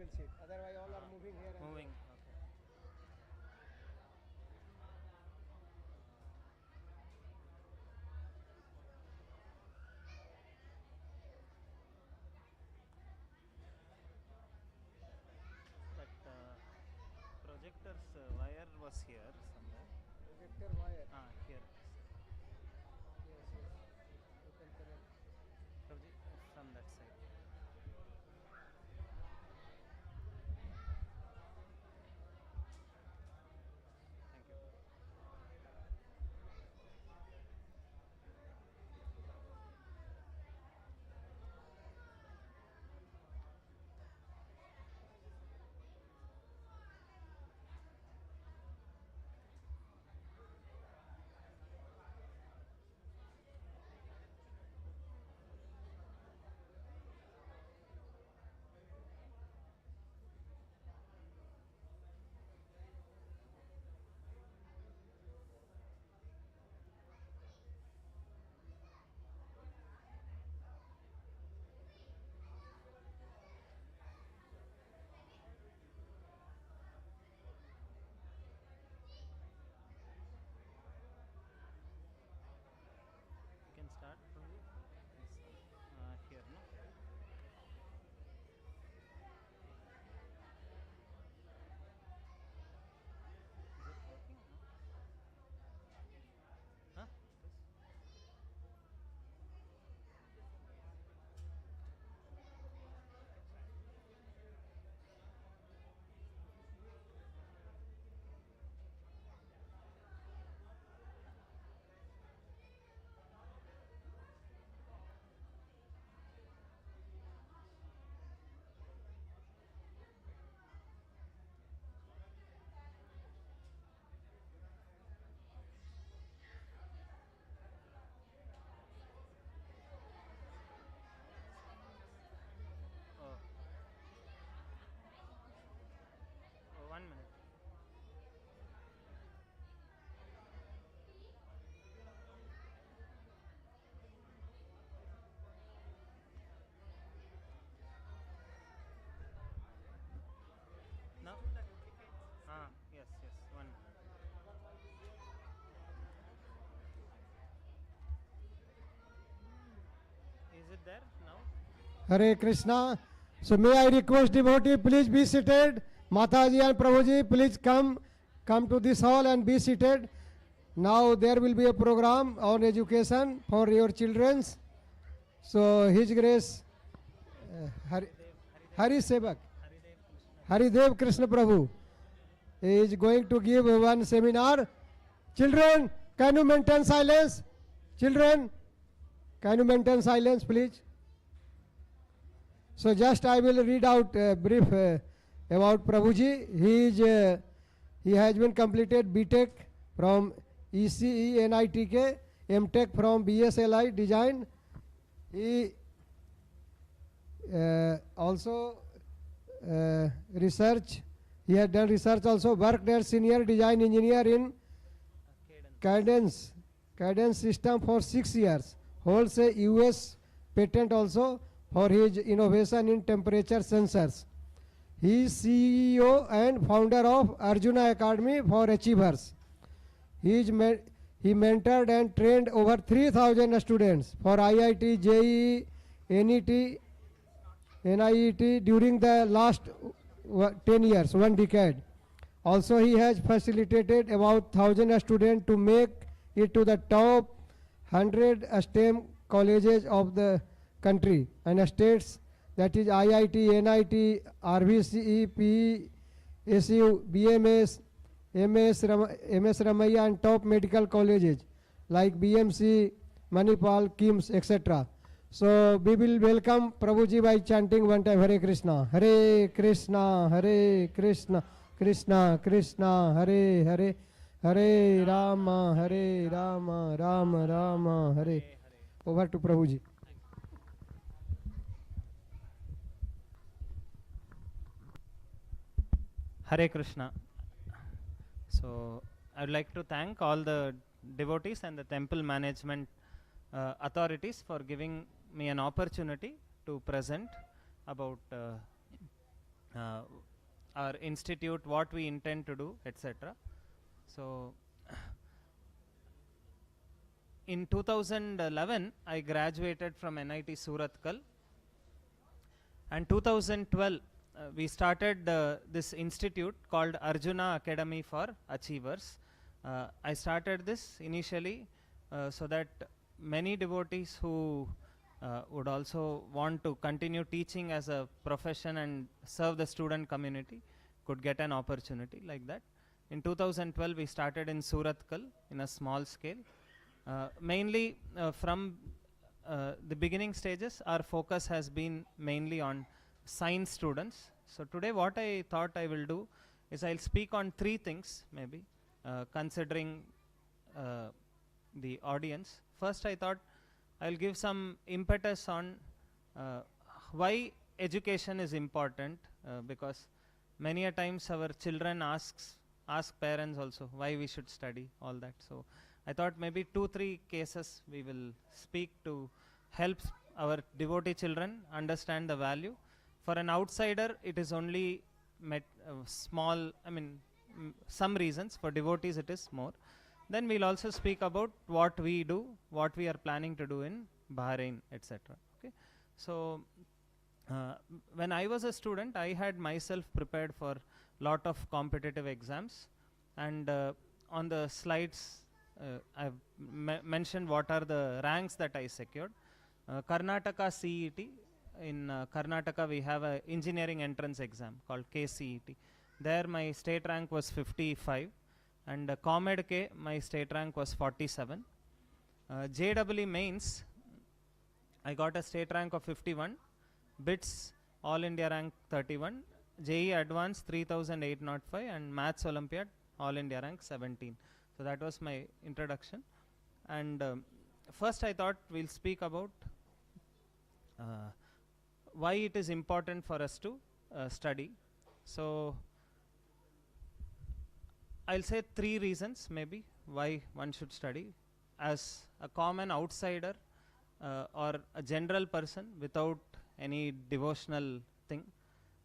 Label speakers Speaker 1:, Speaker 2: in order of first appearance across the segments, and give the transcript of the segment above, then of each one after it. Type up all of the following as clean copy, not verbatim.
Speaker 1: will sit. Otherwise, all are moving here and
Speaker 2: Moving.
Speaker 1: there.
Speaker 2: Okay. That projector's wire was here somewhere.
Speaker 1: Projector wire.
Speaker 2: Here.
Speaker 1: Yes, yes. You can connect.
Speaker 2: From that side. Thank you. You can start from here, no? Is it working? No? Huh? Oh. Oh, 1 minute. No? Yes, yes. One. Is it there now?
Speaker 1: Hare Krishna. So may I request devotee, please be seated. Mataji and Prabhuji, please come to this hall and be seated. Now there will be a program on education for your children. So His Grace Hari Sevak, Haridev Krishna Prabhu is going to give one seminar. Children, can you maintain silence? Children, can you maintain silence, please? So just I will read out a brief about Prabhuji. He has been completed BTech from ECE NITK, MTech from BSLI Design. He also research. He had done research also. Worked as senior design engineer in cadence system for 6 years. Holds a US patent also for his innovation in temperature sensors. He is CEO and founder of Arjuna Academy for Achievers. He mentored and trained over 3,000 students for IIT, JEE, NIET during the last 10 years, 1 decade. Also, he has facilitated about 1,000 students to make it to the top 100 STEM colleges of the country and states, that is IIT, NIT, RVCE, PE, SU, BMS, MS Ramaiah and top medical colleges like BMC, Manipal, KIMS, etc. So we will welcome Prabhuji by chanting one time Hare Krishna, Hare Krishna, Hare Krishna, Krishna Krishna, Hare Hare, Hare Rama, Hare Rama, Rama Rama, Hare. Over to Prabhuji.
Speaker 2: Hare Krishna. So I would like to thank all the devotees and the temple management authorities for giving me an opportunity to present about uh, our institute, what we intend to do, etc. So in 2011, I graduated from NIT Surathkal, and 2012 we started this institute called Arjuna Academy for Achievers. I started this initially so that many devotees who would also want to continue teaching as a profession and serve the student community could get an opportunity like that. In 2012 we started in Surathkal in a small scale. Mainly from the beginning stages, our focus has been mainly on science students. So today what I thought I will do is I'll speak on three things, maybe considering the audience. First, I thought I'll give some impetus on why education is important, because many a times our children ask parents also why we should study, all that. So I thought maybe 2-3 cases we will speak to help our devotee children understand the value. For an outsider, it is only small, I mean, some reasons. For devotees, it is more. Then we'll also speak about what we do, what we are planning to do in Bahrain, etc. Okay. So when I was a student, I had myself prepared for lot of competitive exams, and on the slides I've mentioned what are the ranks that I secured. Karnataka CET, in Karnataka we have a engineering entrance exam called KCET. There my state rank was 55, and ComEd K my state rank was 47. JEE mains I got a state rank of 51, BITS all India rank 31, JEE advanced 3805, and Maths Olympiad all India rank 17. So that was my introduction. And first I thought we'll speak about why it is important for us to study. So I'll say 3 reasons maybe why one should study. As a common outsider or a general person without any devotional thing,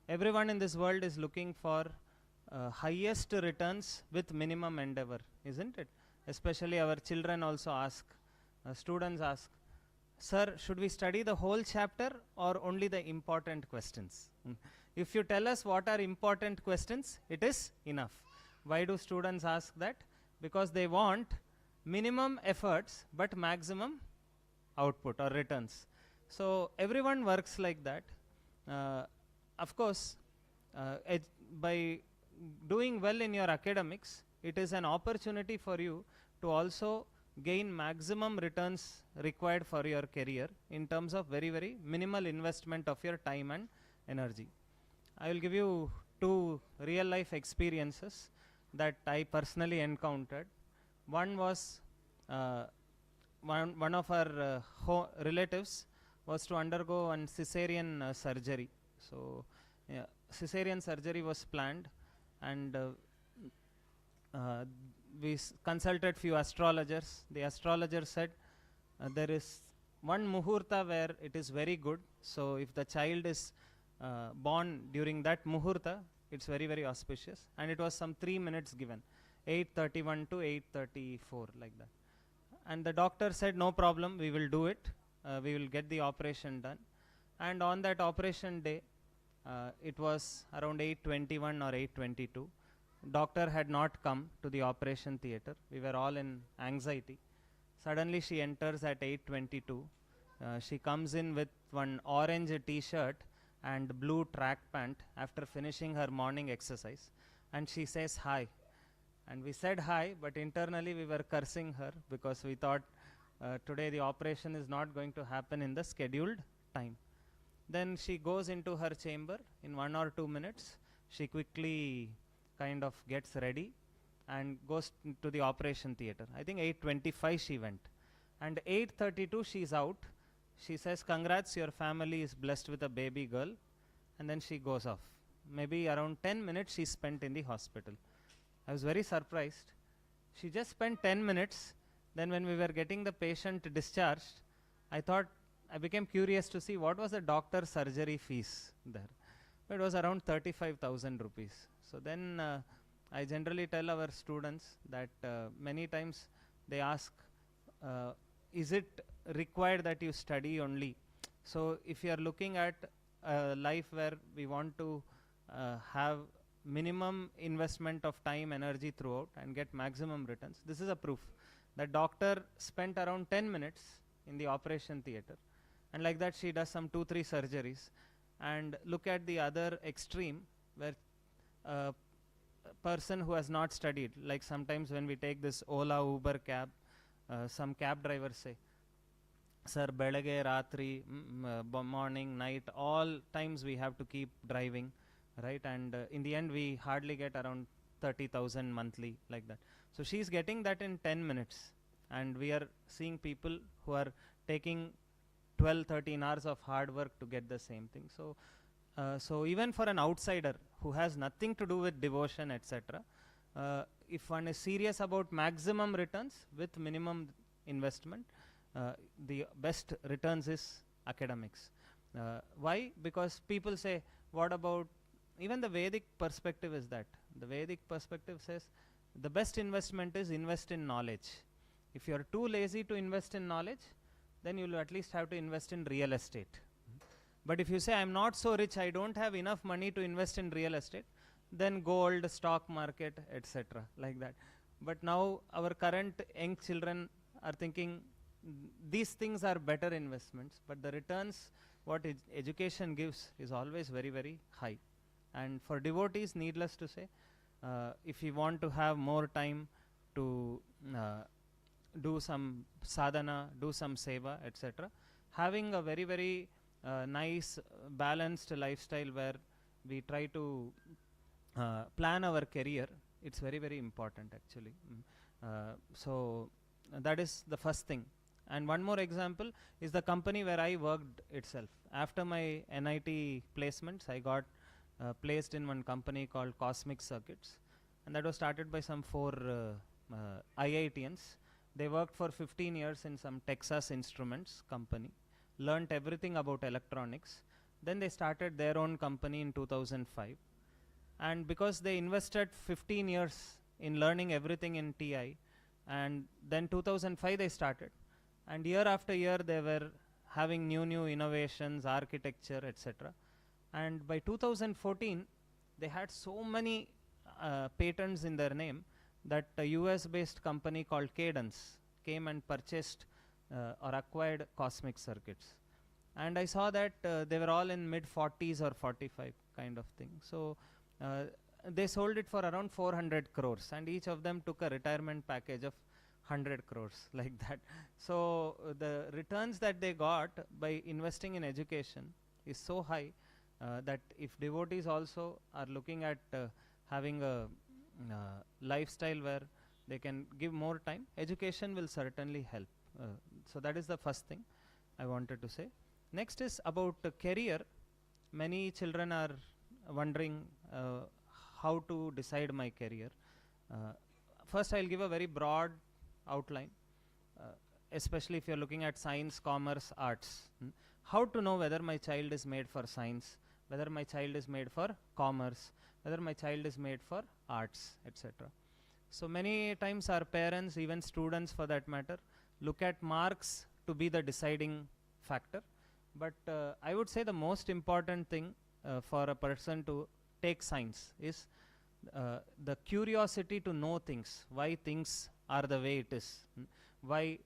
Speaker 2: everyone in this world is looking for highest returns with minimum endeavor, isn't it? Especially our children also ask, students ask, sir, should we study the whole chapter or only the important questions? If you tell us what are important questions, it is enough. Why do students ask that? Because they want minimum efforts but maximum output or returns. So everyone works like that. Of course, by doing well in your academics, it is an opportunity for you to also gain maximum returns required for your career in terms of very, very minimal investment of your time and energy. I will give you 2 real life experiences that I personally encountered. One was one of our relatives was to undergo an cesarean surgery. So cesarean surgery was planned, and we consulted few astrologers. The astrologer said there is one muhurta where it is very good. So if the child is born during that muhurta, it's very, very auspicious. And it was some 3 minutes given, 8:31 to 8:34, like that. And the doctor said, no problem, we will do it. We will get the operation done. And on that operation day, it was around 8:21 or 8:22. Doctor had not come to the operation theater. We were all in anxiety. Suddenly she enters at 8:22. She comes in with one orange t-shirt and blue track pant after finishing her morning exercise, and she says hi. And we said hi, but internally we were cursing her because we thought today the operation is not going to happen in the scheduled time. Then she goes into her chamber. In 1 or 2 minutes, she quickly kind of gets ready and goes to the operation theater. I think 8:25 she went. And 8:32 she's out. She says, congrats, your family is blessed with a baby girl. And then she goes off. Maybe around 10 minutes she spent in the hospital. I was very surprised. She just spent 10 minutes. Then when we were getting the patient discharged, I became curious to see what was the doctor's surgery fees there. It was around 35,000 rupees. So then I generally tell our students that many times they ask, is it required that you study only? So if you are looking at a life where we want to have minimum investment of time, energy throughout and get maximum returns, this is a proof. The doctor spent around 10 minutes in the operation theater, and like that she does some 2-3 surgeries. And look at the other extreme, where a person who has not studied, like sometimes when we take this Ola, Uber cab, some cab drivers say, sir, belage, ratri, morning, night, all times we have to keep driving, right? And in the end we hardly get around 30,000 monthly, like that. So she's getting that in 10 minutes, and we are seeing people who are taking 12-13 hours of hard work to get the same thing. So so even for an outsider who has nothing to do with devotion, etc., if one is serious about maximum returns with minimum investment, the best returns is academics. Why? Because people say, what about, even the Vedic perspective is that. The Vedic perspective says the best investment is invest in knowledge. If you are too lazy to invest in knowledge, then you will at least have to invest in real estate. But if you say, I am not so rich, I don't have enough money to invest in real estate, then gold, stock market, etc., like that. But now our current young children are thinking these things are better investments, but the returns what education gives is always very, very high. And for devotees, needless to say, if you want to have more time to do some sadhana, do some seva, etc., having a very, very nice balanced lifestyle where we try to plan our career, it's very, very important actually. So that is the first thing. And one more example is the company where I worked itself. After my NIT placements, I got placed in one company called Cosmic Circuits, and that was started by some 4 IITians. They worked for 15 years in some Texas Instruments company, learnt everything about electronics. Then they started their own company in 2005. And because they invested 15 years in learning everything in TI, and then 2005 they started. And year after year they were having new innovations, architecture, etc. And by 2014, they had so many patents in their name that a US based company called Cadence came and purchased or acquired Cosmic Circuits. And I saw that they were all in mid 40s or 45 kind of thing. So they sold it for around 400 crores, and each of them took a retirement package of 100 crores, like that. So the returns that they got by investing in education is so high that if devotees also are looking at having a lifestyle where they can give more time, education will certainly help. So that is the first thing I wanted to say. Next is about career. Many children are wondering how to decide my career. First, I'll give a very broad outline, especially if you're looking at science, commerce, arts. How to know whether my child is made for science, whether my child is made for commerce, whether my child is made for arts, etc. So many times our parents, even students for that matter, look at marks to be the deciding factor. But I would say the most important thing for a person to take science is the curiosity to know things, why things are the way it is, why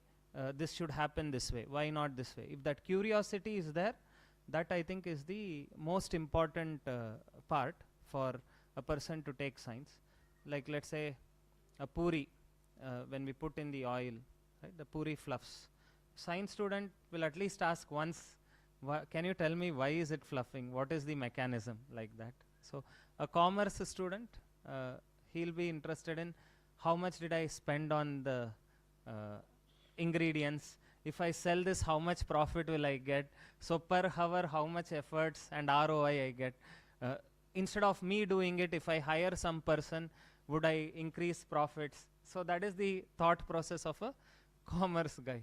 Speaker 2: this should happen this way, why not this way. If that curiosity is there, that I think is the most important part for a person to take science. Like let's say a puri, when we put in the oil, right, the puri fluffs. Science student will at least ask once, can you tell me why is it fluffing? What is the mechanism, like that? So a commerce student, he'll be interested in how much did I spend on the ingredients. If I sell this, how much profit will I get? So per hour, how much efforts and ROI I get? Instead of me doing it, if I hire some person, would I increase profits? So that is the thought process of a commerce guy.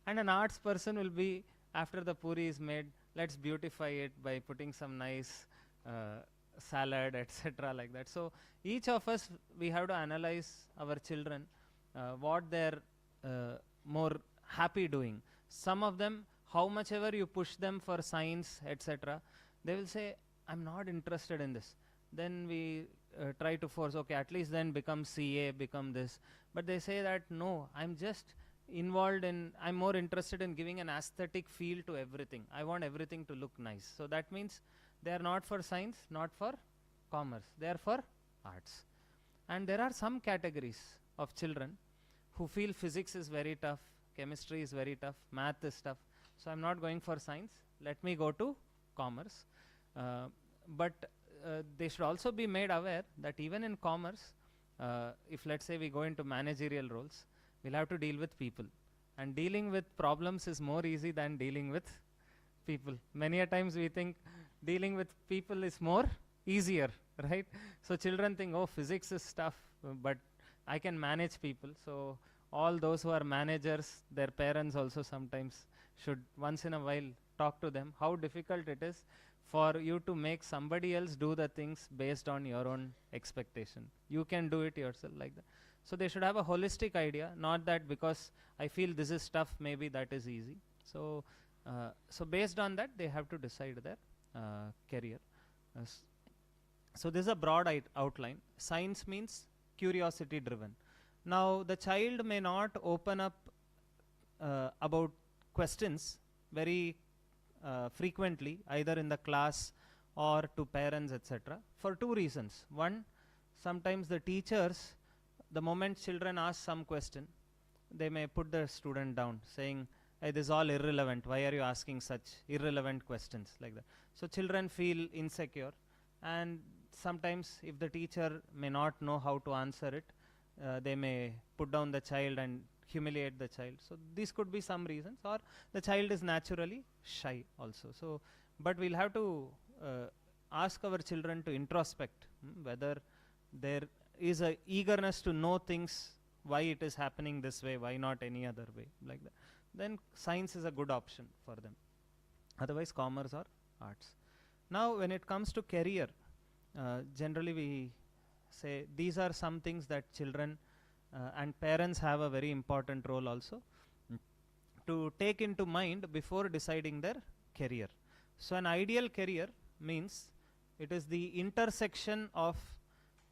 Speaker 2: And an arts person will be, after the puri is made, let's beautify it by putting some nice salad, etc. like that. So each of us, we have to analyze our children, what they're more happy doing. Some of them, how much ever you push them for science, etc., they will say, I'm not interested in this. Then we try to force, okay, at least then become CA, become this. But they say that, no, I'm just involved in, I'm more interested in giving an aesthetic feel to everything. I want everything to look nice. So that means they are not for science, not for commerce. They are for arts. And there are some categories of children who feel physics is very tough, chemistry is very tough, math is tough. So I'm not going for science. Let me go to commerce. But they should also be made aware that even in commerce, if let's say we go into managerial roles, we'll have to deal with people. And dealing with problems is more easy than dealing with people. Many a times we think dealing with people is more easier, right? So children think, oh, physics is tough, but I can manage people. So all those who are managers, their parents also sometimes should once in a while talk to them how difficult it is for you to make somebody else do the things based on your own expectation. You can do it yourself like that. So they should have a holistic idea, not that because I feel this is tough, maybe that is easy. So so based on that, they have to decide their career. So this is a broad outline. Science means curiosity driven. Now the child may not open up about questions very frequently, either in the class or to parents, etc., for two reasons. One, sometimes the teachers, the moment children ask some question, they may put the student down saying, hey, this is all irrelevant, why are you asking such irrelevant questions, like that. So children feel insecure, and sometimes if the teacher may not know how to answer it, they may put down the child and humiliate the child. So these could be some reasons, or the child is naturally shy also. So but we'll have to ask our children to introspect whether there is a eagerness to know things, why it is happening this way, why not any other way, like that. Then science is a good option for them. Otherwise commerce or arts. Now when it comes to career, generally we say these are some things that children and parents have a very important role also to take into mind before deciding their career. So an ideal career means it is the intersection of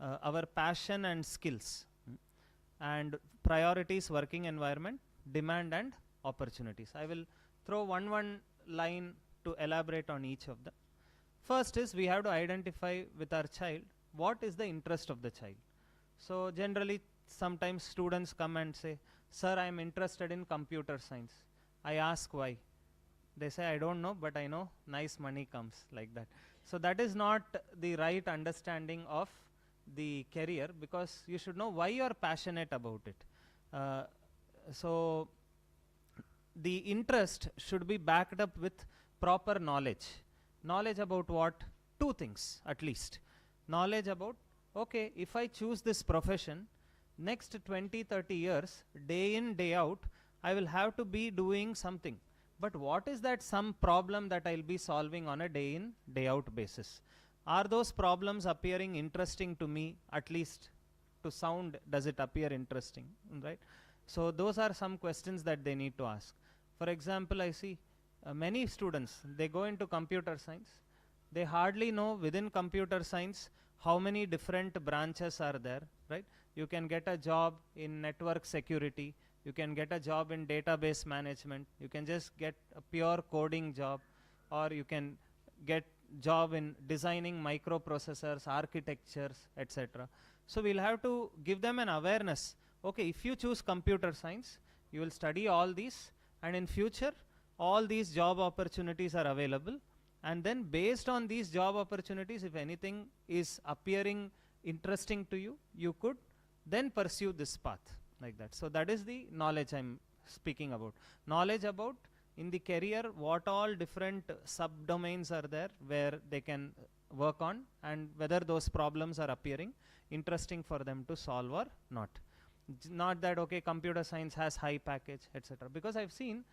Speaker 2: our passion and skills, and priorities, working environment, demand and opportunities. I will throw one line to elaborate on each of them. First is we have to identify with our child what is the interest of the child. So generally sometimes students come and say, sir, I am interested in computer science. I ask why. They say, I don't know, but I know nice money comes, like that. So that is not the right understanding of the career, because you should know why you are passionate about it. So the interest should be backed up with proper knowledge. Knowledge about what? Two things at least. Knowledge about, okay, if I choose this profession, next 20-30 years, day in, day out, I will have to be doing something. But what is that some problem that I'll be solving on a day in, day out basis? Are those problems appearing interesting to me? At least to sound, does it appear interesting, right? So those are some questions that they need to ask. For example, I see many students, they go into computer science. They hardly know within computer science how many different branches are there, right? You can get a job in network security. You can get a job in database management. You can just get a pure coding job, or you can get job in designing microprocessors, architectures, etc. So we'll have to give them an awareness. Okay, if you choose computer science, you will study all these, and in future, all these job opportunities are available. And then based on these job opportunities, if anything is appearing interesting to you, you could then pursue this path, like that. So that is the knowledge I'm speaking about. Knowledge about in the career what all different subdomains are there where they can work on, and whether those problems are appearing interesting for them to solve or not. Not that, okay, computer science has high package, etc. Because I've seen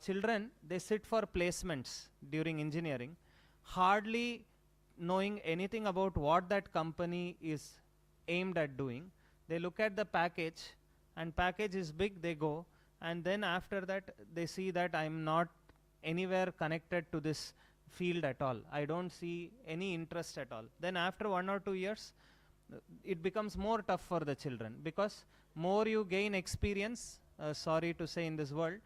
Speaker 2: children, they sit for placements during engineering. Hardly knowing anything about what that company is aimed at doing. They look at the package, and package is big, they go, and then after that they see that I'm not anywhere connected to this field at all. I don't see any interest at all. Then after 1 or 2 years, it becomes more tough for the children, because more you gain experience, sorry to say in this world,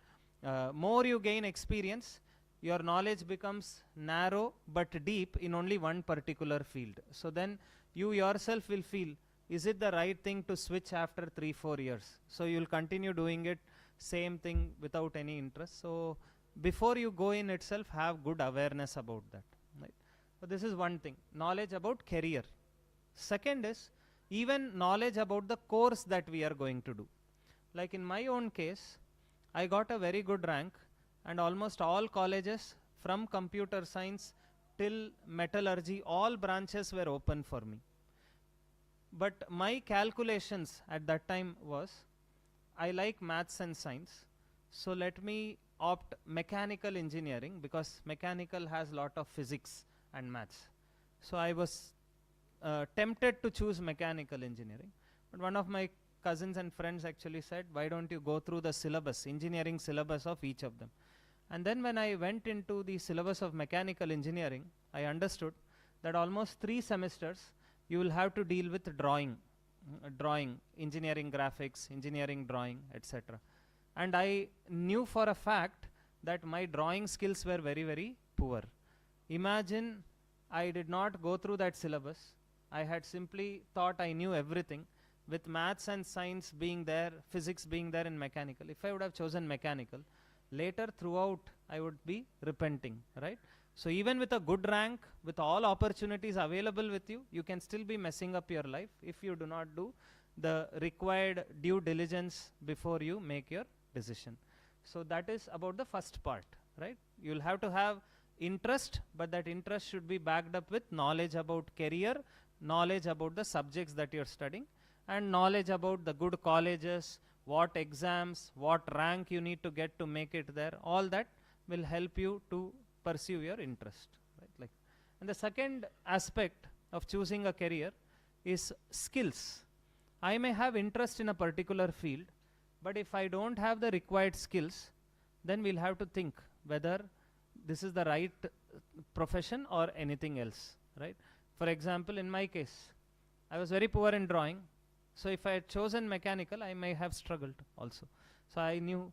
Speaker 2: more you gain experience, your knowledge becomes narrow but deep in only one particular field. So then you yourself will feel, is it the right thing to switch after 3-4 years? So you will continue doing it, same thing without any interest. So before you go in itself, have good awareness about that. Right? So this is one thing, knowledge about career. Second is even knowledge about the course that we are going to do. Like in my own case, I got a very good rank, and almost all colleges from computer science till metallurgy, all branches were open for me. But my calculations at that time was, I like maths and science, so let me opt mechanical engineering, because mechanical has lot of physics and maths. So I was tempted to choose mechanical engineering, but one of my cousins and friends actually said, why don't you go through the syllabus, engineering syllabus of each of them. And then when I went into the syllabus of mechanical engineering, I understood that almost 3 semesters you will have to deal with drawing, engineering graphics, engineering drawing, etc. And I knew for a fact that my drawing skills were very, very poor. Imagine I did not go through that syllabus. I had simply thought I knew everything, with maths and science being there, physics being there in mechanical. If I would have chosen mechanical, later throughout I would be repenting, right? So even with a good rank, with all opportunities available with you, you can still be messing up your life if you do not do the required due diligence before you make your decision. So that is about the first part, right? You'll have to have interest, but that interest should be backed up with knowledge about career, knowledge about the subjects that you're studying, and knowledge about the good colleges, what exams, what rank you need to get to make it there. All that will help you to pursue your interest, right? Like, and the second aspect of choosing a career is skills. I may have interest in a particular field, but if I don't have the required skills, then we'll have to think whether this is the right profession or anything else, right? For example, in my case, I was very poor in drawing, so if I had chosen mechanical, I may have struggled also. So I knew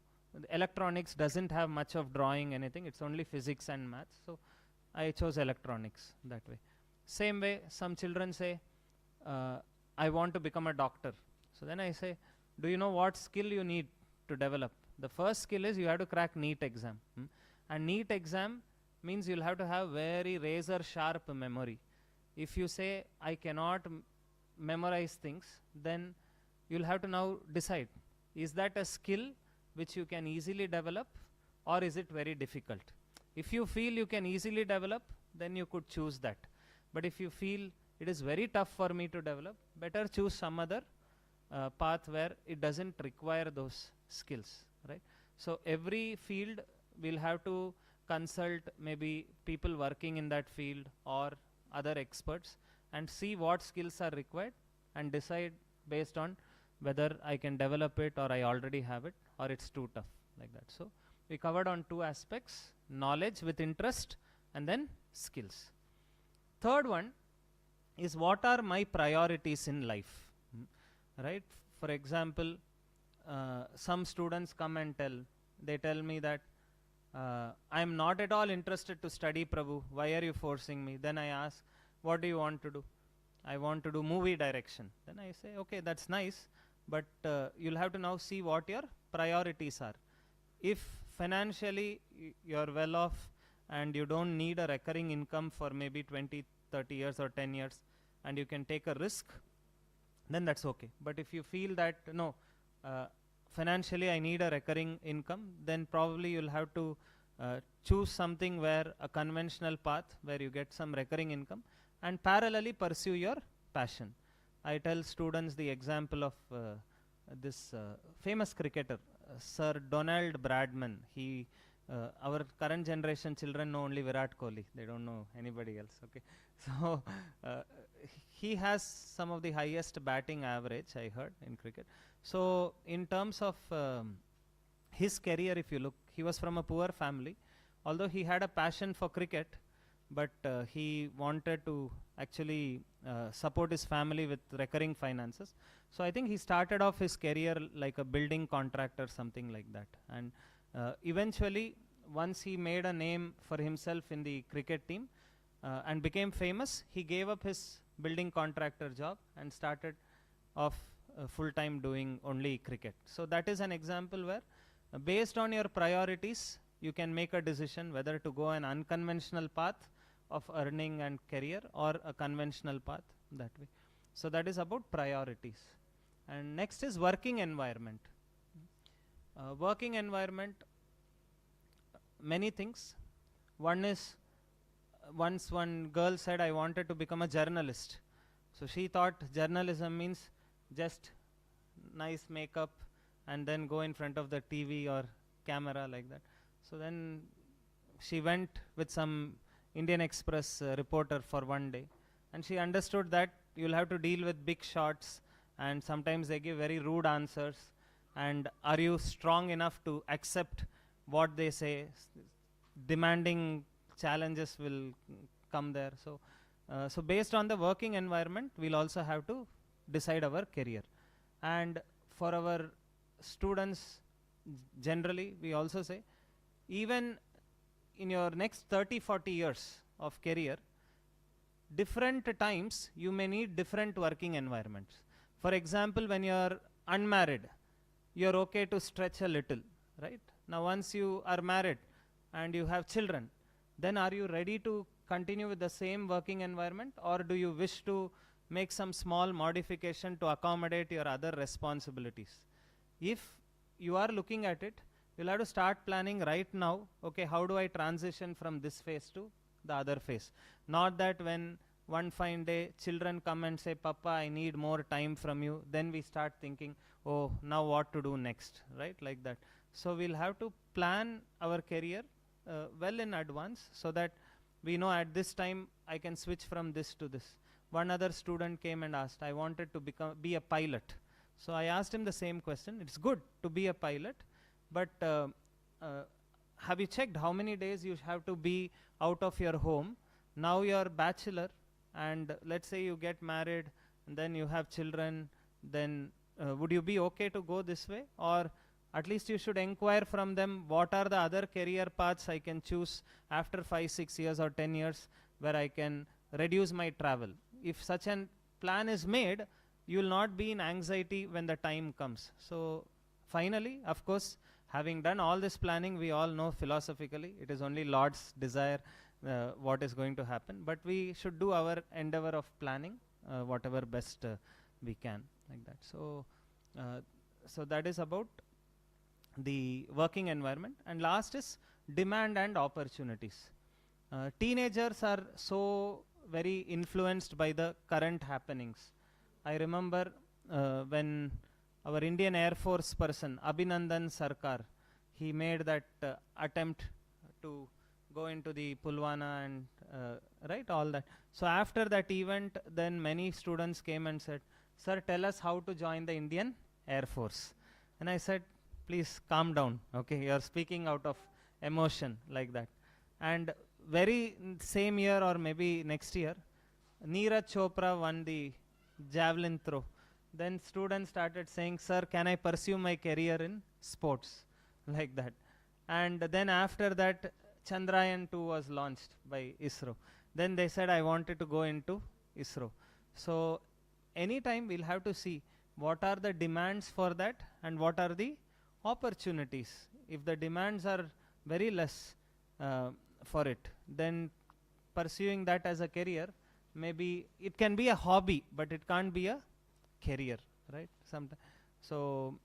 Speaker 2: electronics doesn't have much of drawing anything, it's only physics and maths, so I chose electronics that way. Same way, some children say, I want to become a doctor. So then I say, do you know what skill you need to develop? The first skill is you have to crack NEET exam. And NEET exam means you'll have to have very razor sharp memory. If you say, I cannot memorize things, then you'll have to now decide, is that a skill which you can easily develop, or is it very difficult? If you feel you can easily develop, then you could choose that. But if you feel it is very tough for me to develop, better choose some other path where it doesn't require those skills, right? So every field will have to consult maybe people working in that field or other experts and see what skills are required and decide based on whether I can develop it or I already have it or it's too tough, like that. So we covered on 2 aspects, knowledge with interest and then skills. Third one is, what are my priorities in life, right? For example, some students come and they tell me that I am not at all interested to study, Prabhu, why are you forcing me? Then I ask, what do you want to do? I want to do movie direction. Then I say, okay, that's nice, but you'll have to now see what your priorities are. If financially you're well off and you don't need a recurring income for maybe 20, 30 years or 10 years, and you can take a risk, then that's okay. But if you feel that, no, financially I need a recurring income, then probably you'll have to choose something where a conventional path where you get some recurring income and parallelly pursue your passion. I tell students the example of this famous cricketer, Sir Donald Bradman. He our current generation children know only Virat Kohli. They don't know anybody else. Okay, so he has some of the highest batting average, I heard, in cricket. So in terms of his career, if you look, he was from a poor family. Although he had a passion for cricket, but he wanted to actually support his family with recurring finances. So I think he started off his career like a building contractor, something like that. And eventually, once he made a name for himself in the cricket team and became famous, he gave up his building contractor job and started off full-time doing only cricket. So that is an example where based on your priorities, you can make a decision whether to go an unconventional path of earning and career or a conventional path that way. So that is about priorities. And next is working environment. Working environment, many things. One is, once one girl said, I wanted to become a journalist. So she thought journalism means just nice makeup and then go in front of the TV or camera like that. So then she went with some Indian Express reporter for one day, and she understood that you'll have to deal with big shots, and sometimes they give very rude answers, and are you strong enough to accept what they say? Demanding challenges will come there. So so based on the working environment, we'll also have to decide our career. And for our students generally, we also say, even in your next 30-40 years of career, different times you may need different working environments. For example, when you are unmarried, you're okay to stretch a little, right? Now once you are married and you have children, then are you ready to continue with the same working environment, or do you wish to make some small modification to accommodate your other responsibilities? If you are looking at it, you'll have to start planning right now, okay, how do I transition from this phase to the other phase? Not that when one fine day children come and say, Papa, I need more time from you, then we start thinking, oh, now what to do next, right? Like that. So we'll have to plan our career well in advance, so that we know at this time I can switch from this to this. One other student came and asked, I wanted to be a pilot. So I asked him the same question. It's good to be a pilot, but have you checked how many days you have to be out of your home? Now you're bachelor, and let's say you get married, and then you have children, then would you be okay to go this way? Or at least you should inquire from them, what are the other career paths I can choose after 5, 6 years or 10 years where I can reduce my travel. If such a plan is made, you will not be in anxiety when the time comes. So finally, of course, having done all this planning, we all know philosophically it is only Lord's desire what is going to happen, but we should do our endeavor of planning whatever best we can, like that. So so that is about the working environment. And last is demand and opportunities. Teenagers are so very influenced by the current happenings. I remember when our Indian Air Force person, Abhinandan Sarkar, he made that attempt to go into the Pulwana and right, all that. So after that event, then many students came and said, sir, tell us how to join the Indian Air Force. And I said, please calm down, okay, you are speaking out of emotion, like that. And very same year or maybe next year, Neeraj Chopra won the javelin throw. Then students started saying, sir, can I pursue my career in sports, like that. And then after that, Chandrayaan 2 was launched by ISRO. Then they said, I wanted to go into ISRO. So anytime we'll have to see what are the demands for that and what are the opportunities. If the demands are very less for it, then pursuing that as a career, maybe it can be a hobby, but it can't be a career, right? So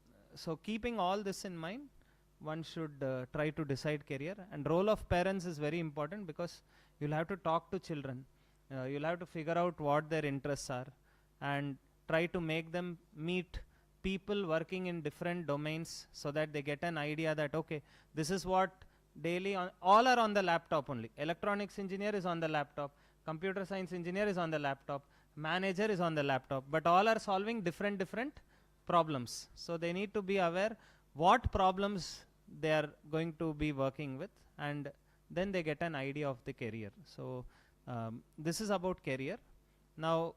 Speaker 2: keeping all this in mind, one should try to decide career. And role of parents is very important, because you'll have to talk to children. You'll have to figure out what their interests are and try to make them meet people working in different domains, so that they get an idea that, okay, this is what daily on, all are on the laptop only. Electronics engineer is on the laptop, computer science engineer is on the laptop, manager is on the laptop, but all are solving different problems. So they need to be aware what problems they are going to be working with, and then they get an idea of the career. So this is about career. Now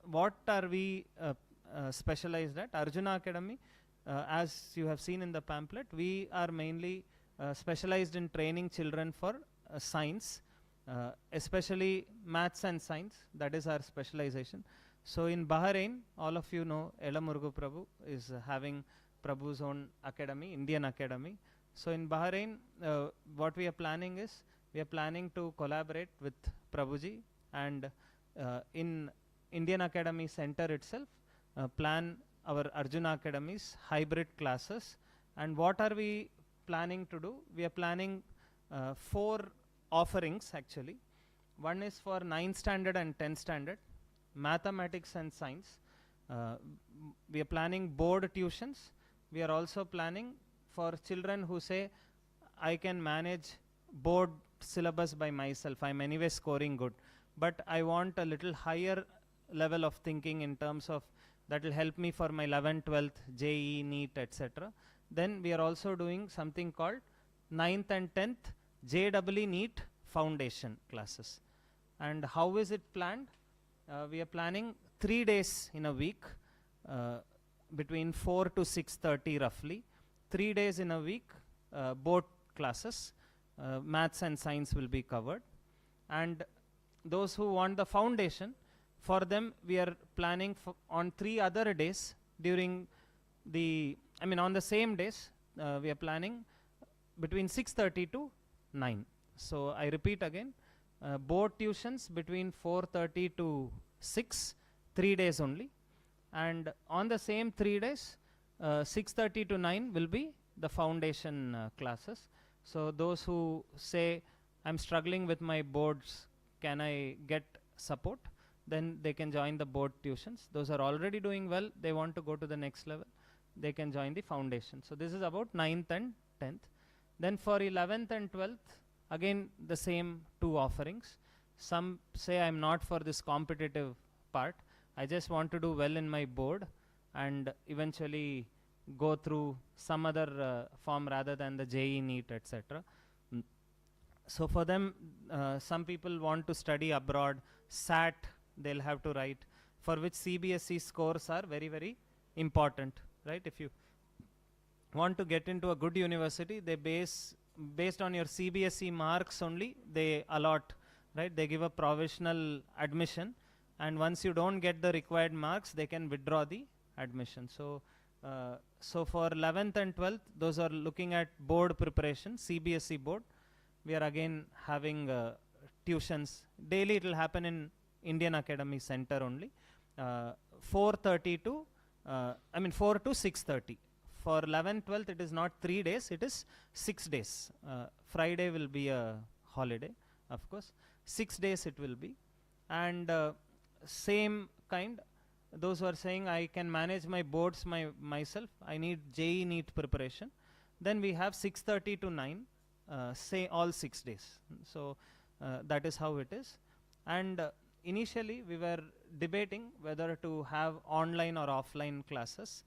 Speaker 2: what are we specialized at? Arjuna Academy, as you have seen in the pamphlet, we are mainly specialized in training children for science, especially maths and science. That is our specialization. So in Bahrain, all of you know Elamurgu Prabhu is having Prabhu's own academy, Indian Academy. So in Bahrain, what we are planning is, we are planning to collaborate with Prabhuji, and in Indian Academy Center itself, plan our Arjuna Academies, hybrid classes. And what are we planning to do? We are planning 4 offerings actually. One is for 9th standard and 10th standard, mathematics and science. We are planning board tuitions. We are also planning for children who say, I can manage board syllabus by myself, I'm anyway scoring good, but I want a little higher level of thinking in terms of that will help me for my 11th, 12th, JEE, NEET, etc. Then we are also doing something called 9th and 10th JEE NEET foundation classes. And how is it planned? We are planning 3 days in a week, between 4 to 6:30 roughly. 3 days in a week, both classes, maths and science will be covered. And those who want the foundation, for them we are planning on 3 other days during the, on the same days, we are planning between 6:30 to 9. So I repeat again, board tuitions between 4:30 to 6, 3 days only. And on the same 3 days, 6:30 to 9 will be the foundation classes. So those who say, I'm struggling with my boards, can I get support? Then they can join the board tuitions. Those are already doing well, they want to go to the next level, they can join the foundation. So this is about 9th and 10th. Then for 11th and 12th, again the same 2 offerings. Some say, I'm not for this competitive part, I just want to do well in my board and eventually go through some other form rather than the JEE NEET, etc. So for them, some people want to study abroad, SAT they'll have to write, for which CBSE scores are very important, right? If you want to get into a good university, they based on your CBSE marks only, they allot, right? They give a provisional admission, and once you don't get the required marks, they can withdraw the admission. So so for 11th and 12th, those are looking at board preparation, CBSE board. We are again having tuitions. Daily it will happen in Indian Academy Center only. 4:30 to 4 to 6:30. For 11th, 12th, it is not 3 days, it is 6 days. Friday will be a holiday, of course. 6 days it will be. And same kind, those who are saying, I can manage my boards myself, I need JEE NEET preparation. Then we have 6:30 to 9, say all 6 days. So that is how it is. And initially we were debating whether to have online or offline classes.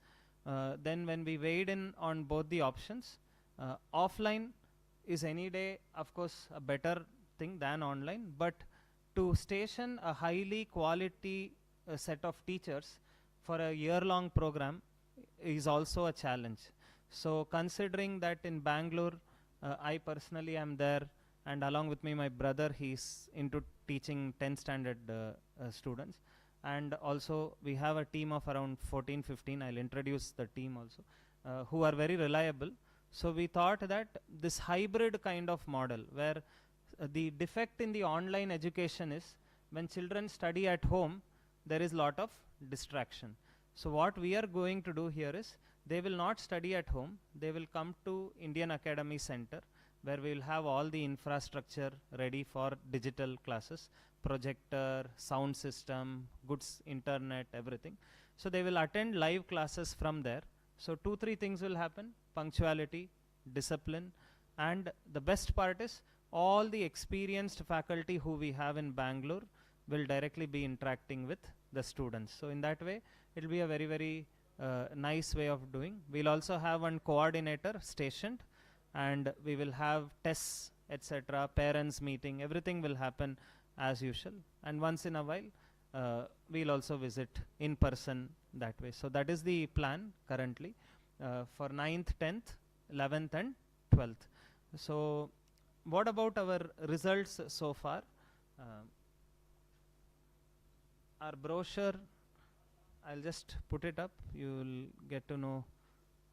Speaker 2: Then when we weighed in on both the options, offline is any day of course a better thing than online, but to station a highly quality set of teachers for a year-long program is also a challenge. So considering that in Bangalore, I personally am there, and along with me my brother, he's into teaching 10th standard students, and also we have a team of around 14-15, I'll introduce the team also, who are very reliable. So we thought that this hybrid kind of model, where the defect in the online education is when children study at home, there is lot of distraction. So what we are going to do here is, they will not study at home, they will come to Indian Academy Center, where we will have all the infrastructure ready for digital classes, projector, sound system, goods, internet, everything. So they will attend live classes from there. So 2-3 things will happen: punctuality, discipline, And the best part is all the experienced faculty who we have in Bangalore will directly be interacting with the students. So in that way, it will be a very, very nice way of doing. We'll also have one coordinator stationed, and we will have tests, etc., parents meeting, everything will happen as usual. And once in a while, we'll also visit in person that way. So that is the plan currently for 9th, 10th, 11th and 12th. So what about our results so far? Our brochure, I'll just put it up. You will get to know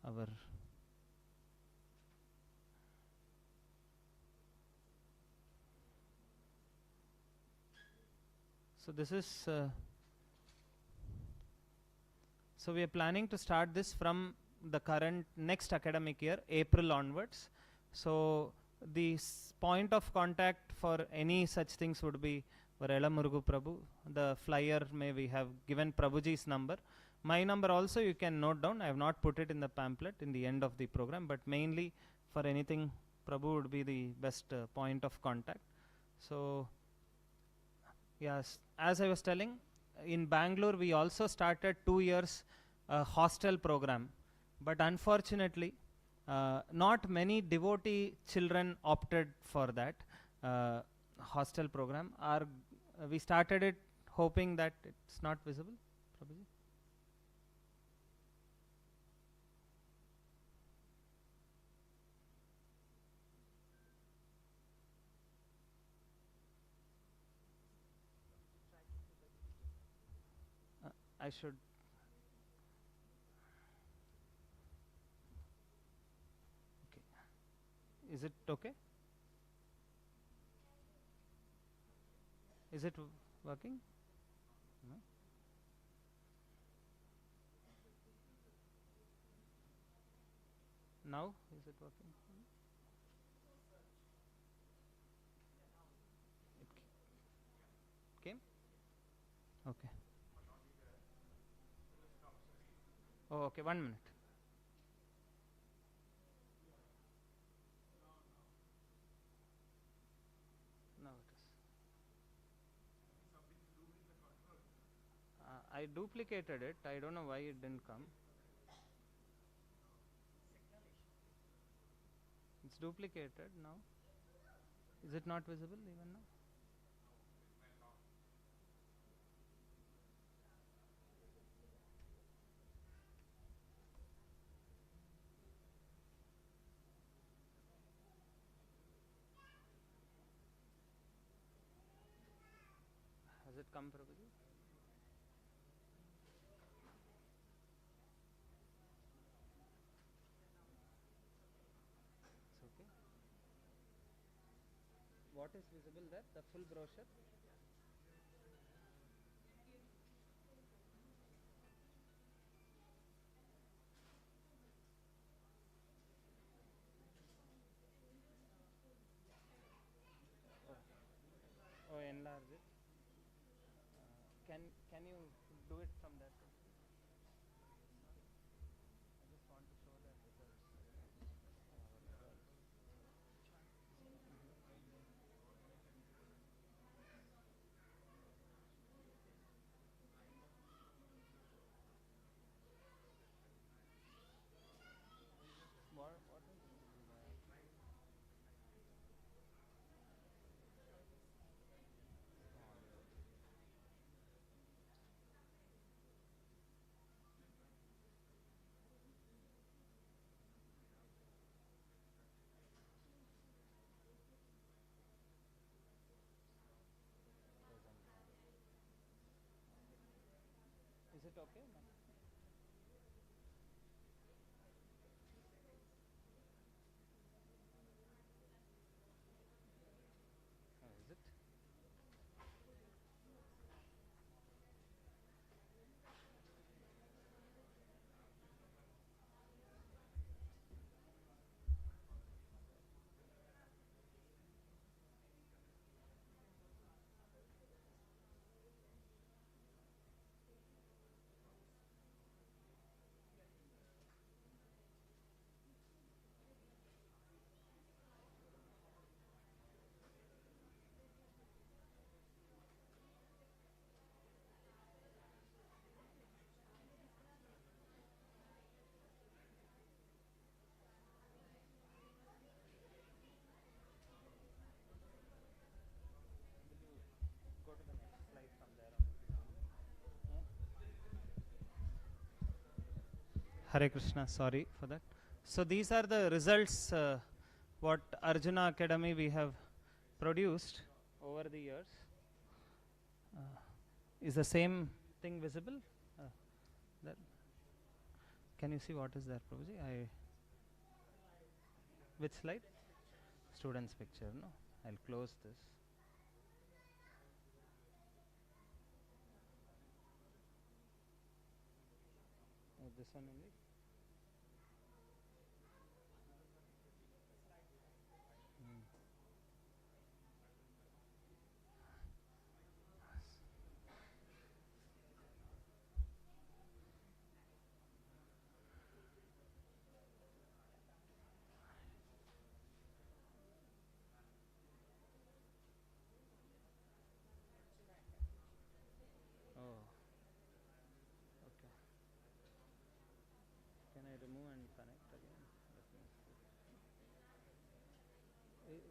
Speaker 2: our so this is so we are planning to start this from the current next academic year, April onwards. So the point of contact for any such things would be Varela Murugu Prabhu. The flyer may we have given Prabhuji's number. My number also you can note down. I have not put it in the pamphlet in the end of the program, but mainly for anything Prabhu would be the best point of contact. So yes, as I was telling, in Bangalore we also started 2 years hostel program, but unfortunately not many devotee children opted for that hostel program. We started it hoping that it's not visible. Prabhuji? I should. Okay. Is it okay? Is it working? No? Now is it working? It came? Okay. Oh, okay, 1 minute. Now it is. I duplicated it. I don't know why it didn't come. It's duplicated now. Is it not visible even now? Has it come, Prabhuji? It's okay. What is visible there? The full brochure? Oh, enlarge it. Can you do it from there? I just want to show that results. What is Is it okay? No? Oh, is it? Hare Krishna, sorry for that. So these are the results what Arjuna Academy we have produced over the years. Is the same thing visible? There. Can you see what is there, Prabhuji? Which slide? Student's picture, no? I'll close this. This one only? Oh, okay. Can I remove and connect again?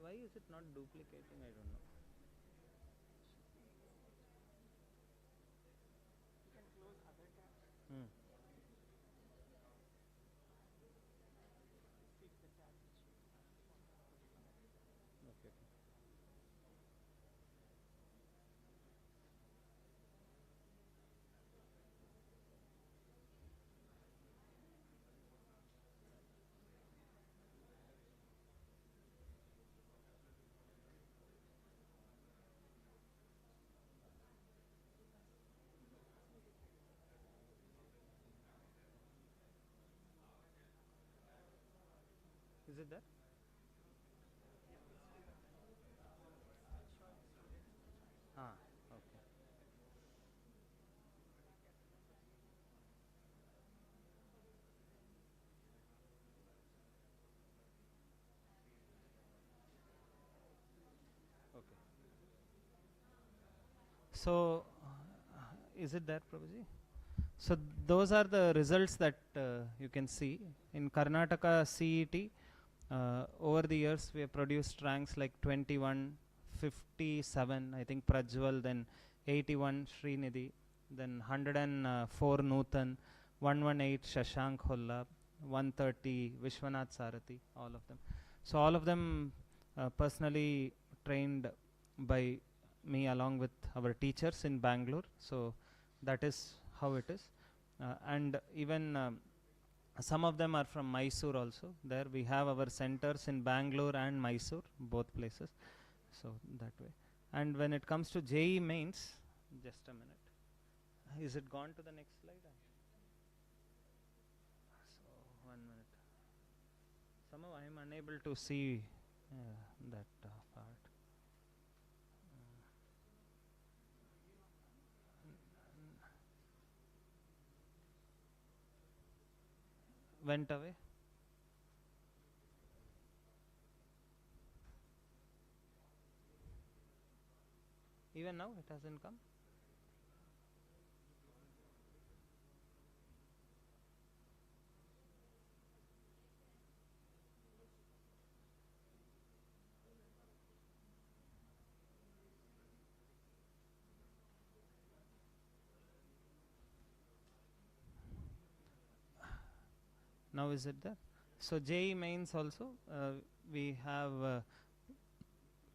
Speaker 2: Why is it not duplicating? I don't know. Hmm. Okay. Is it there? Ah, okay. Okay. So, is it there, Prabhuji? So those are the results that you can see in Karnataka CET. Over the years, we have produced ranks like 21, 57, I think Prajwal, then 81 Srinidhi, then 104 Nutan, 118 Shashank Holla, 130 Vishwanath Sarathi, all of them. So all of them personally trained by me along with our teachers in Bangalore. So that is how it is. And even some of them are from Mysore also. There we have our centers in Bangalore and Mysore, both places. So that way. And when it comes to JEE mains, just a minute. Is it gone to the next slide? So 1 minute. Somehow I am unable to see that part. Went away. Even now it hasn't come. Now is it there? So JEE mains also, we have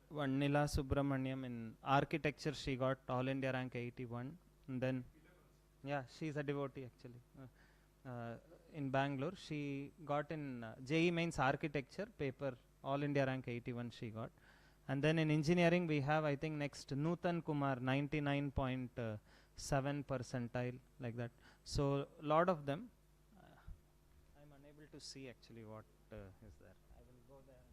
Speaker 2: one Nila Subramaniam in architecture. She got All India rank 81. And then, yeah, she is a devotee actually. In Bangalore, she got in JEE mains architecture paper All India rank 81 she got. And then in engineering we have, I think, next Nutan Kumar 99.7 percentile, like that. So lot of them. To see actually what is there. I will go there.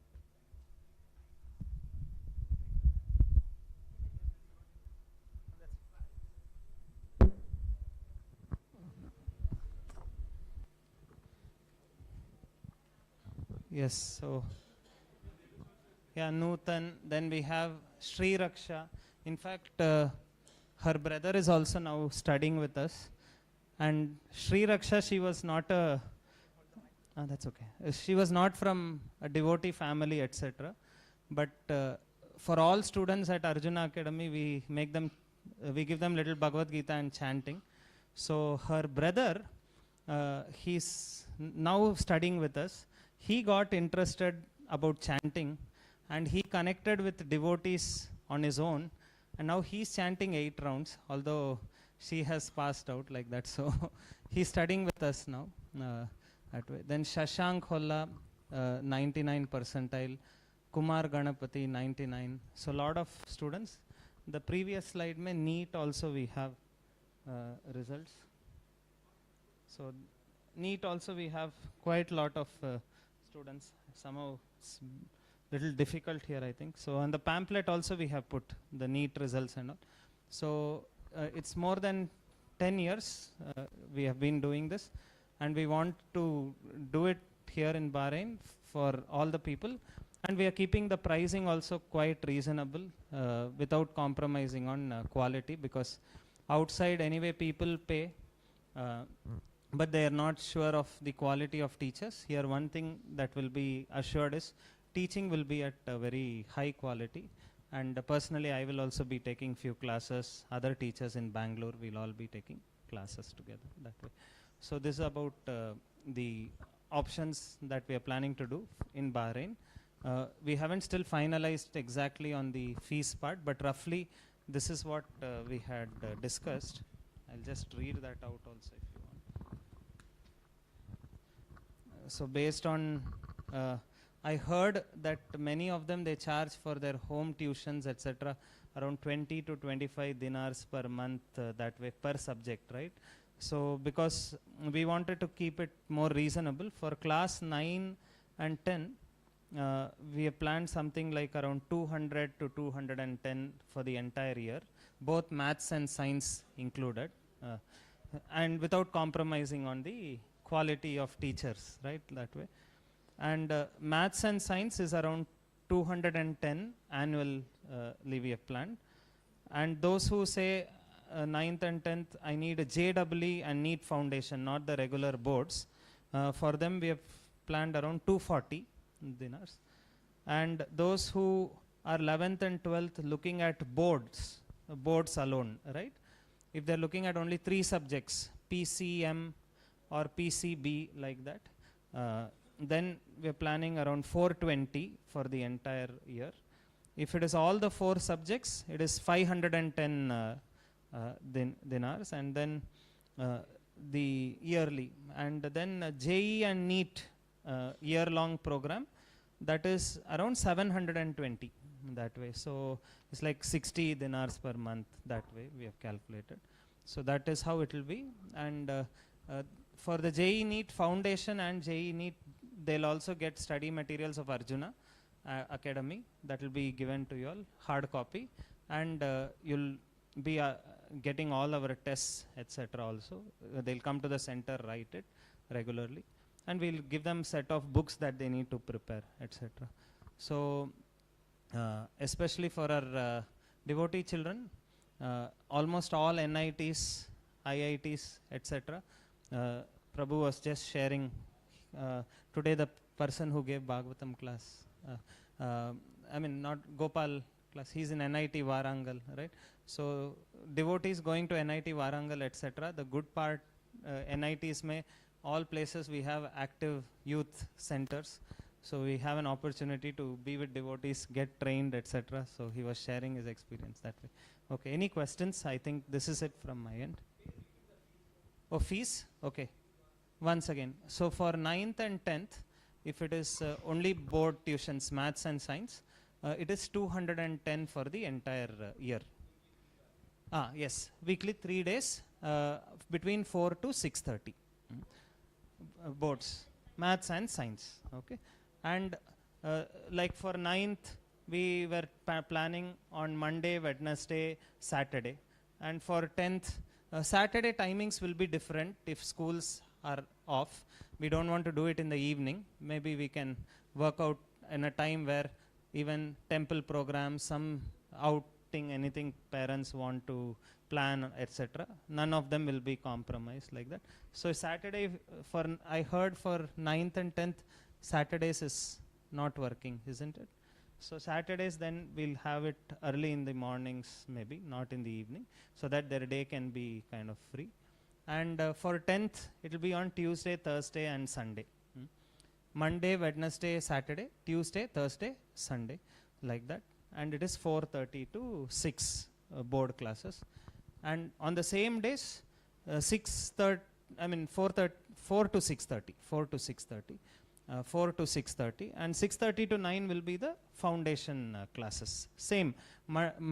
Speaker 2: Yes, so yeah, Nutan. Then we have Sri Raksha. In fact, her brother is also now studying with us. And Sri Raksha, she was not a that's okay. She was not from a devotee family, etc. But for all students at Arjuna Academy, we make them, we give them little Bhagavad Gita and chanting. So her brother, he's now studying with us. He got interested about chanting, and he connected with devotees on his own, and now he's chanting 8 rounds, although she has passed out like that. So he's studying with us now. That way. Then Shashank Holla, 99 percentile. Kumar Ganapati, 99. So lot of students. The previous slide mein NEET also we have results. So NEET also we have quite lot of students. Somehow it's little difficult here, I think. So on the pamphlet also we have put the NEET results and all. So it's more than 10 years we have been doing this, and we want to do it here in Bahrain for all the people, and we are keeping the pricing also quite reasonable without compromising on quality, because outside anyway people pay, but they are not sure of the quality of teachers. Here one thing that will be assured is teaching will be at a very high quality, and personally I will also be taking few classes. Other teachers in Bangalore will all be taking classes together that way. So this is about the options that we are planning to do in Bahrain. We haven't still finalized exactly on the fees part, but roughly this is what we had discussed. I'll just read that out also if you want. So based on I heard that many of them, they charge for their home tuitions, etc., around 20 to 25 dinars per month, that way per subject, right? So because we wanted to keep it more reasonable for class 9 and 10, we have planned something like around 200 to 210 for the entire year, both maths and science included, and without compromising on the quality of teachers, right, that way. And maths and science is around 210 annual we have planned. And those who say 9th and 10th, I need a JEE and NEET foundation, not the regular boards. For them we have planned around 240 dinars. And those who are 11th and 12th looking at boards alone, right? If they're looking at only 3 subjects, PCM or PCB like that, then we're planning around 420 for the entire year. If it is all the 4 subjects, it is 510 dinars, and then the yearly. And then JEE and NEET year-long program, that is around 720 that way. So it's like 60 dinars per month that way we have calculated. So that is how it will be. And for the JEE NEET foundation and JEE NEET, they'll also get study materials of Arjuna Academy that will be given to you all, hard copy, and you'll be getting all our tests, etc. also. They'll come to the center, write it regularly, and we'll give them set of books that they need to prepare, etc. So especially for our devotee children, almost all NITs, IITs, etc. Prabhu was just sharing today, the person who gave Bhagavatam class, I mean not Gopal class, he's in NIT Warangal, right? So devotees going to NIT Warangal, etc. The good part, NITs may all places we have active youth centers, so we have an opportunity to be with devotees, get trained, etc. So he was sharing his experience that way. Okay, any questions? I think this is it from my end. Oh, fees? Okay. Once again, so for 9th and 10th, if it is only board tuitions, maths and science, it is 210 for the entire year. Yes, weekly 3 days, between 4 to 6:30. Boards, maths and science. Okay, and like for 9th, we were planning on Monday, Wednesday, Saturday, and for 10th, Saturday timings will be different if schools are off. We don't want to do it in the evening. Maybe we can work out in a time where even temple programs, some outing, anything parents want to plan, etc. None of them will be compromised like that. So Saturday, I heard for 9th and 10th, Saturdays is not working, isn't it? So Saturdays, then we'll have it early in the mornings, maybe not in the evening, so that their day can be kind of free. And for 10th, it will be on Tuesday, Thursday, and Sunday. Monday, Wednesday, Saturday, Tuesday, Thursday, Sunday, like that. And it is 4:30 to 6 board classes. And on the same days, 6:30, I mean 4:30, 4 to 6:30, 4 to 6:30, 4 to 6:30, and 6:30 to 9 will be the foundation classes. Same,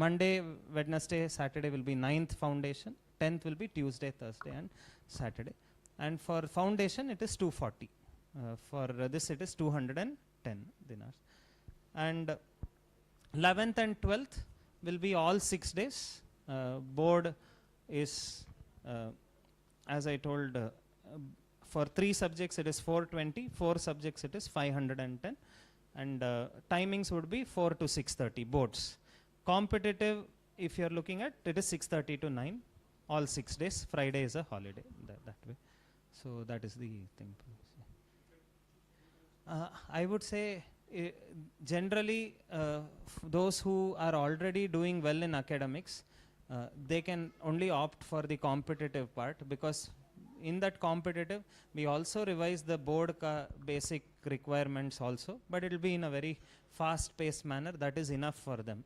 Speaker 2: Monday, Wednesday, Saturday will be 9th foundation, 10th will be Tuesday, Thursday, and Saturday. And for foundation, it is 240. For this, it is 210 dinars. And 11th and 12th will be all 6 days. Board is, as I told, for 3 subjects it is 420, 4 subjects it is 510, and timings would be 4 to 6:30 boards. Competitive, if you are looking at, it is 6:30 to 9, all 6 days. Friday is a holiday, that way. So that is the thing. I would say generally those who are already doing well in academics, they can only opt for the competitive part, because in that competitive we also revise the board basic requirements also, but it will be in a very fast paced manner. That is enough for them.